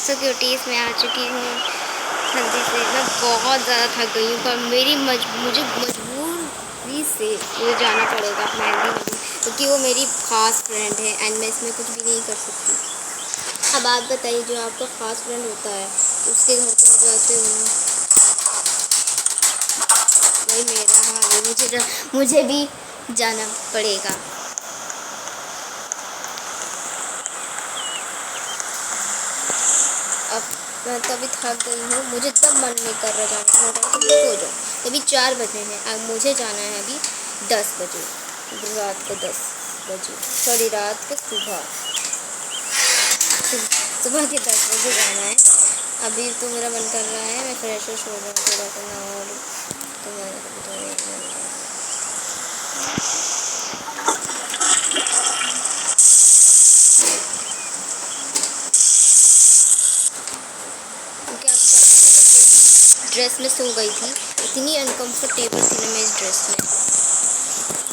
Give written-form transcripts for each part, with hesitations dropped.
सो cuties में आ चुकी हूँ जल्दी से। मैं बहुत ज़्यादा थक गई हूँ पर मुझे मजबूरी से मुझे जाना पड़ेगा मेहंदी में, क्योंकि वो मेरी ख़ास फ्रेंड है एंड मैं इसमें कुछ भी नहीं कर सकती। अब आप बताइए, जो आपका ख़ास फ्रेंड होता है उसके घर पर जाते हो, वही मेरा हाल है, मुझे भी जाना पड़ेगा। अब मैं तो अभी थक गई हूँ, मुझे तब मन नहीं कर रहा जाने का। तो हो जाओ, अभी 4 बजे हैं, अब मुझे जाना है अभी 10 बजे, रात को 10 बजे, सॉरी रात को सुबह के 10 बजे जाना है। अभी तो मेरा मन कर रहा है मैं फ्रेश हो जाऊँ थोड़ा सा ना, और तो मैं क्योंकि आपको पता है मैं ड्रेस में सो गई थी, इतनी अनकम्फर्टेबल थी ना मैं इस ड्रेस में।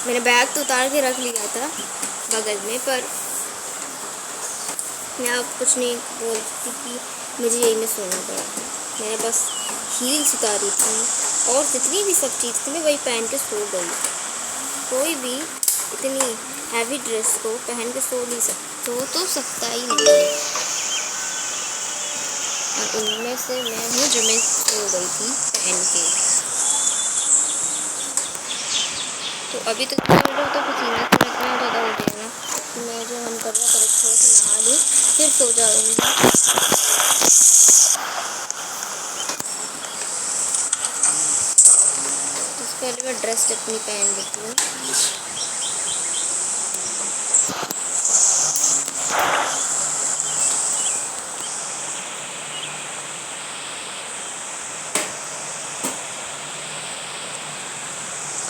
मैंने बैग तो उतार के रख लिया था बगल में, पर मैं अब कुछ नहीं बोलती कि मुझे यही में सोना पड़ा। मैंने बस हील्स उतारी थी और जितनी भी सब चीज़ थी मैं वही पहन के सो गई। कोई भी इतनी हैवी ड्रेस को पहन के सो नहीं सकता, सो तो सकता ही नहीं है। और उनमें से मैं हूँ जो मैं सो गई थी पहन के। तो अभी तो इतना हो रहा था, पसीना तो इतना ज़्यादा हो गया ना कि मैं जो मन कर रहा था थोड़ा सा नहा लूँ फिर सो जाऊँगी। तो पहले मैं ड्रेस अपनी पहन लेती हूँ।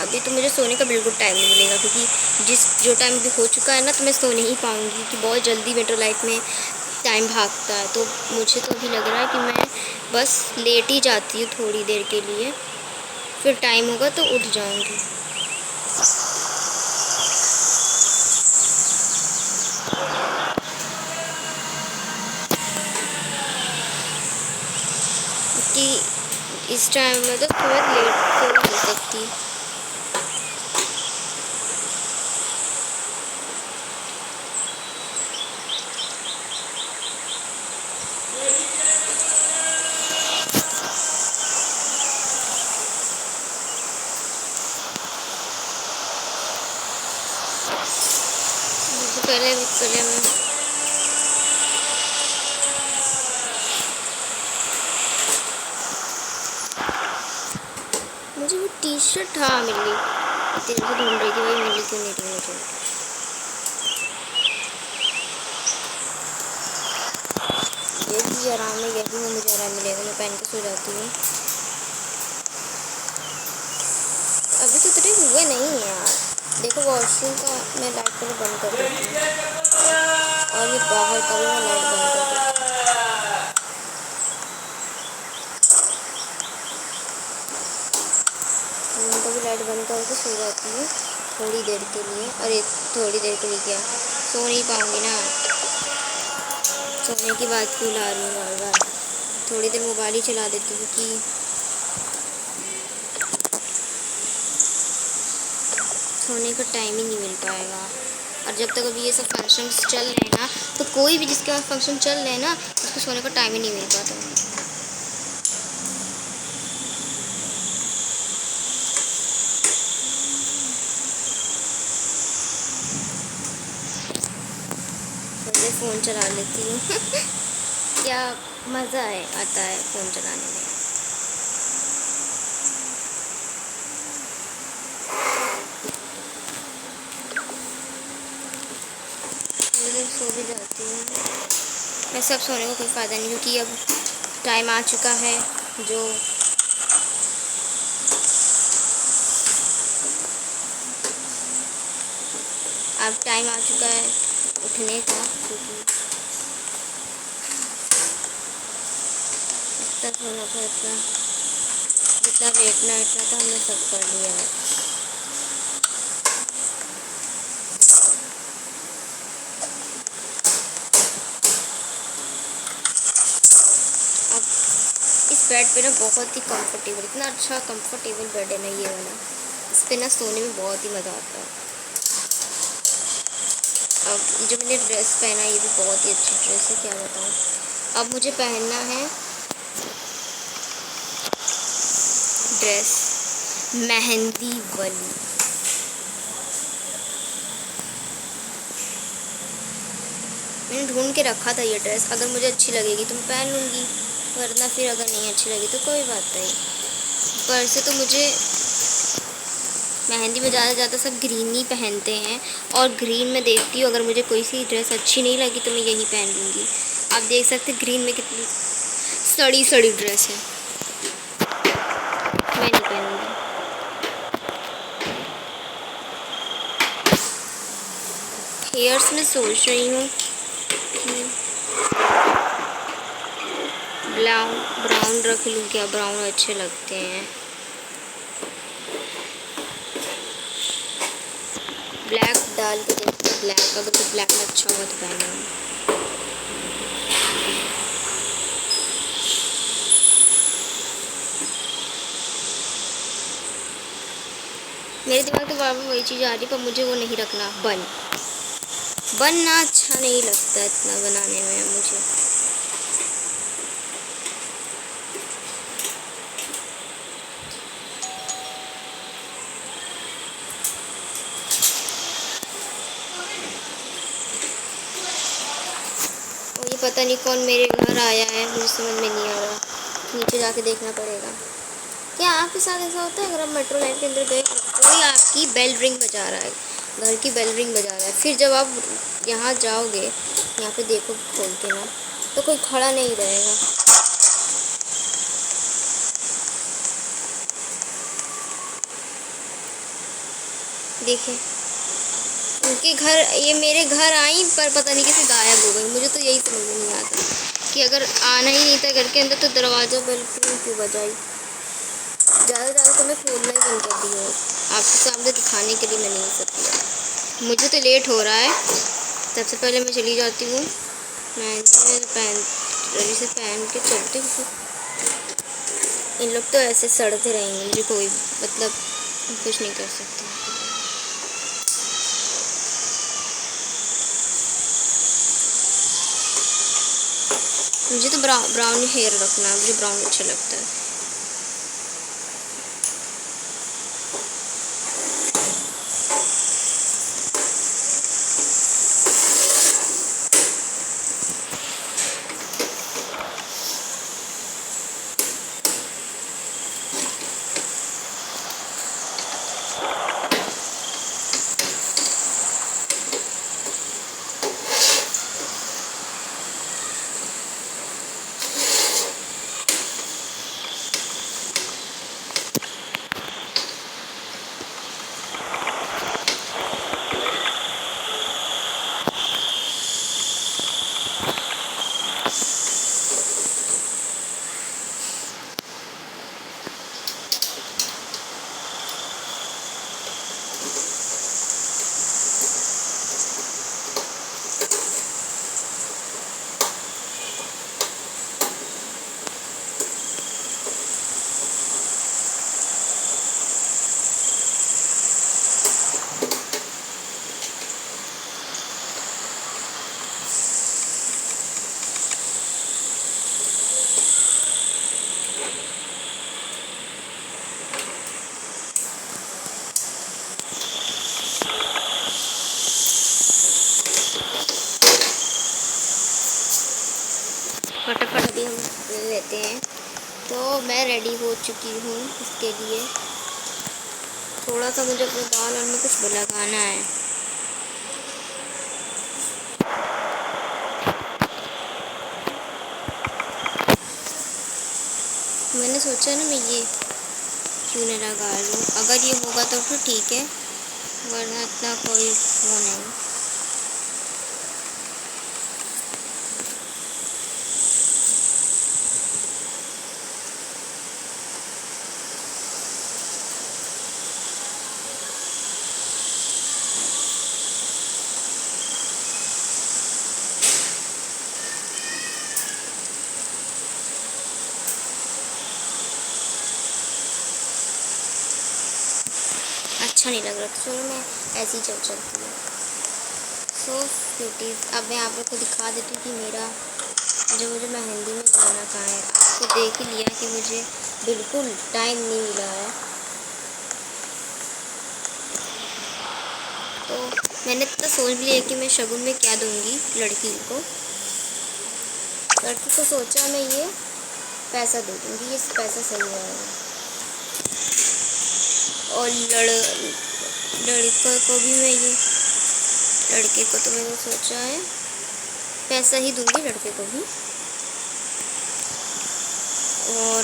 अभी तो मुझे सोने का बिल्कुल टाइम नहीं मिलेगा, क्योंकि जो टाइम भी हो चुका है ना तो मैं सो नहीं पाऊँगी, कि बहुत जल्दी मेट्रो लाइफ में टाइम भागता है। तो मुझे तो अभी लग रहा है कि मैं बस लेट ही जाती हूँ थोड़ी देर के लिए, फिर टाइम होगा तो उठ जाऊँगी। कि इस टाइम में तो थोड़ा लेट तो हो सकती। पहले मैं मुझे वो टी शर्ट हाँ मिल गई, तेरे को ढूंढ रही थी, वही मिली क्यों नहीं रही मुझे। ये भी आराम है, ये भी मुझे आराम मिलेगा, मैं पहन के सो जाती हूँ। अभी तो तेरे हुए नहीं है यार, देखो वॉशरूम का मैं लाइट पहले बंद कर देती हूँ और ये बाहर का भी मैं लाइट बंद कर देती हूँ। उनका भी लाइट बंद करके सो जाती हूँ थोड़ी देर के लिए। अरे थोड़ी देर के लिए क्या, सो नहीं पाऊँगी ना, सोने की बात क्यों ला रही हूँ बार बार। थोड़ी देर मोबाइल ही चला देती हूँ कि सोने का टाइम ही नहीं मिल पाएगा। और जब तक अभी ये सब फंक्शंस चल रहे हैं ना, तो कोई भी जिसके पास फंक्शन चल रहे हैं ना उसको सोने का टाइम ही नहीं मिल पाता। पहले फ़ोन चला लेती हूँ क्या मज़ा है आता है फ़ोन चलाने में। सो भी जाती हूँ वैसे, अब सोने का कोई फ़ायदा नहीं, क्योंकि अब टाइम आ चुका है जो अब टाइम आ चुका है उठने का, क्योंकि इतना सोना था, इतना जितना लेटना था हमने सब कर लिया है। बेड पे ना बहुत ही कंफर्टेबल, इतना अच्छा कंफर्टेबल बेड है ना ये वाला, इस पे ना सोने में बहुत ही मज़ा आता है। अब जो मैंने ड्रेस पहना है ये भी बहुत ही अच्छी ड्रेस है, क्या बताऊँ। अब मुझे पहनना है ड्रेस मेहंदी वाली। मैंने ढूंढ के रखा था ये ड्रेस, अगर मुझे अच्छी लगेगी तो मैं पहन लूँगी, वरना फिर अगर नहीं अच्छी लगी तो कोई बात नहीं। पर से तो मुझे मेहंदी में ज़्यादा से ज़्यादा सब ग्रीन ही पहनते हैं, और ग्रीन में देखती हूँ अगर मुझे कोई सी ड्रेस अच्छी नहीं लगी तो मैं यही पहन लूँगी। आप देख सकते ग्रीन में कितनी सड़ी सड़ी ड्रेस है, मैं नहीं पहनूँगी। हेयर्स में सोच रही हूँ कि ब्राउन रख लूँ क्या, ब्राउन अच्छे लगते हैं। ब्लैक डाल के देखते हैं, ब्लैक अगर तो ब्लैक में अच्छा होगा तो पहनूँगी। मेरे दिमाग में बार बार वही चीज़ आ रही, पर मुझे वो नहीं रखना। बनना अच्छा नहीं लगता इतना बनाने में मुझे। और ये पता नहीं कौन मेरे घर आया है, मुझे समझ में नहीं आ रहा, नीचे जाके देखना पड़ेगा। क्या आपके साथ ऐसा होता है अगर आप मेट्रो लाइन के अंदर गए, कोई आपकी बेल रिंग बजा रहा है, घर की बेल रिंग बजा रहा है, फिर जब आप यहाँ जाओगे, यहाँ पे देखो खोल के ना, तो कोई खड़ा नहीं रहेगा। देखिए उनके घर, ये मेरे घर आई पर पता नहीं कैसे गायब हो गई। मुझे तो यही समझ में नहीं आता कि अगर आना ही नहीं था घर के अंदर तो दरवाज़ा बेल क्यों बजाई। ज़्यादा तो मैं खोलना ही बंद कर दी हूँ, आपके सामने दिखाने के लिए मैं नहीं सकती। मुझे तो लेट हो रहा है, सबसे पहले मैं चली जाती हूँ, मैं रवि से पहन के चलती हूँ। इन लोग तो ऐसे सड़ते रहेंगे, मुझे कोई मतलब कुछ नहीं कर सकते। मुझे तो ब्राउन हेयर रखना, मुझे ब्राउन अच्छा लगता है। फटाफट अभी हम ले लेते हैं। तो मैं रेडी हो चुकी हूँ इसके लिए, थोड़ा सा मुझे अपने बाल और में कुछ लगाना है। मैंने सोचा ना मैं ये क्यों नहीं लगा लूँ, अगर ये होगा तो फिर ठीक है, वरना इतना कोई वो नहीं। अच्छा नहीं लग रहा, तो चलो मैं ऐसे ही चलती हूँ। सो क्यूटीज, अब मैं आप लोग को दिखा देती हूँ कि मेरा जो मुझे मेहंदी में जाना कहाँ है। आपको देख ही लिया कि मुझे बिल्कुल टाइम नहीं मिला है, तो मैंने इतना सोच भी लिया कि मैं शगुन में क्या दूंगी लड़की को। सोचा मैं ये पैसा दे दूँगी, ये पैसा सही रहेगा। और लड़के को भी मैं ये लड़के को तो मैंने सोचा है पैसा ही दूंगी लड़के को भी। और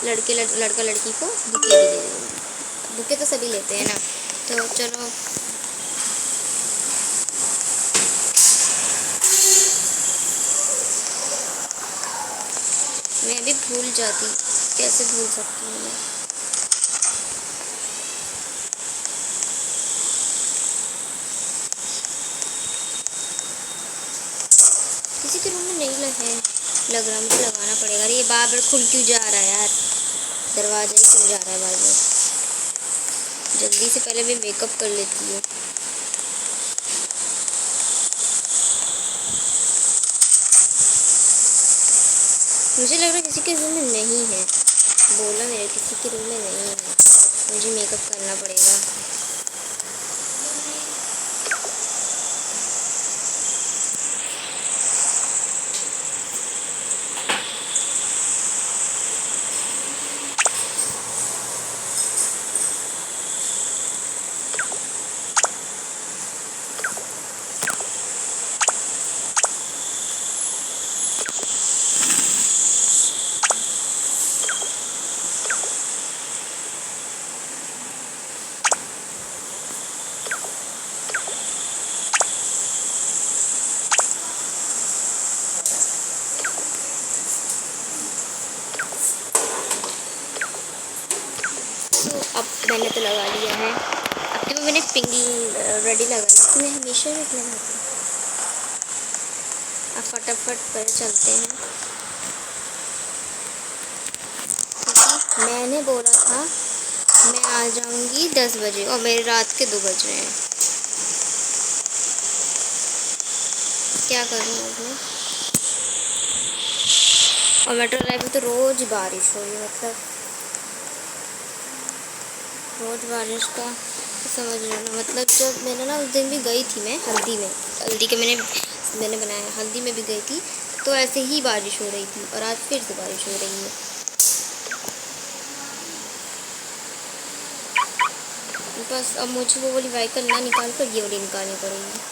लड़का लड़की को बुके भी दे देंगे। बुके तो सभी लेते हैं ना, तो चलो मैं भी भूल जाती, कैसे भूल सकती हूँ मैं। किसी के रूम में नहीं लग रहा, मुझे लगाना पड़ेगा। अरे ये बार बार खुल क्यों जा रहा है यार, दरवाज़ा ही खुल जा रहा है बार बार। जल्दी से पहले मैं मेकअप कर लेती हूँ। मुझे लग रहा है किसी के रूम में नहीं है, बोला मेरे किसी के रूम में नहीं है, मुझे मेकअप करना पड़ेगा। अब मैंने तो लगा लिया है। अब तो मैंने पिंक रेडी लगाई थी, मैं हमेशा रेड लगाती हूँ। अब फटाफट पर चलते हैं, क्योंकि मैंने बोला था मैं आ जाऊँगी 10 बजे और मेरे रात के 2 बज रहे हैं। क्या करूँ अब मैं। और मेट्रो ड्राइव में तो रोज़ बारिश हो रही है, मतलब रोज़ बारिश का समझ लो ना। मतलब जब मैंने ना उस दिन भी गई थी मैं हल्दी के मैंने बनाया, हल्दी में भी गई थी, तो ऐसे ही बारिश हो रही थी और आज फिर से बारिश हो रही है। बस अब मुझे वो वाली वाइकल ना निकाल कर ये वाली निकालनी पड़ेगी।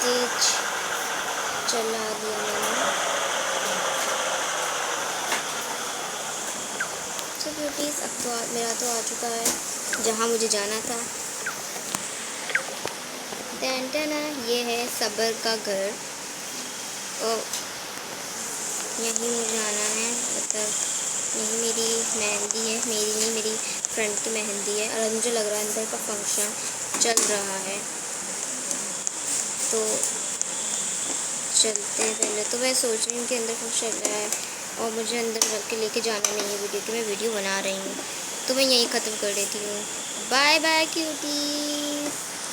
तेज चला दिया मैंने। तो ब्यूटीज़, अब तो मेरा तो आ चुका है जहाँ मुझे जाना था। टेंटना, ये है सबर का घर, और यहीं मुझे आना है। मतलब यही मेरी मेहंदी है, मेरी नहीं मेरी फ्रेंड की मेहंदी है। और मुझे लग रहा है अंदर का फंक्शन चल रहा है, तो चलते हैं। पहले तो मैं सोच रही हूँ कि अंदर फंक्शन चल रहा है और मुझे अंदर रख के लेके जाना नहीं है वीडियो, कि मैं वीडियो बना रही हूँ, तो मैं यहीं ख़त्म कर देती हूँ। Bye bye cuties.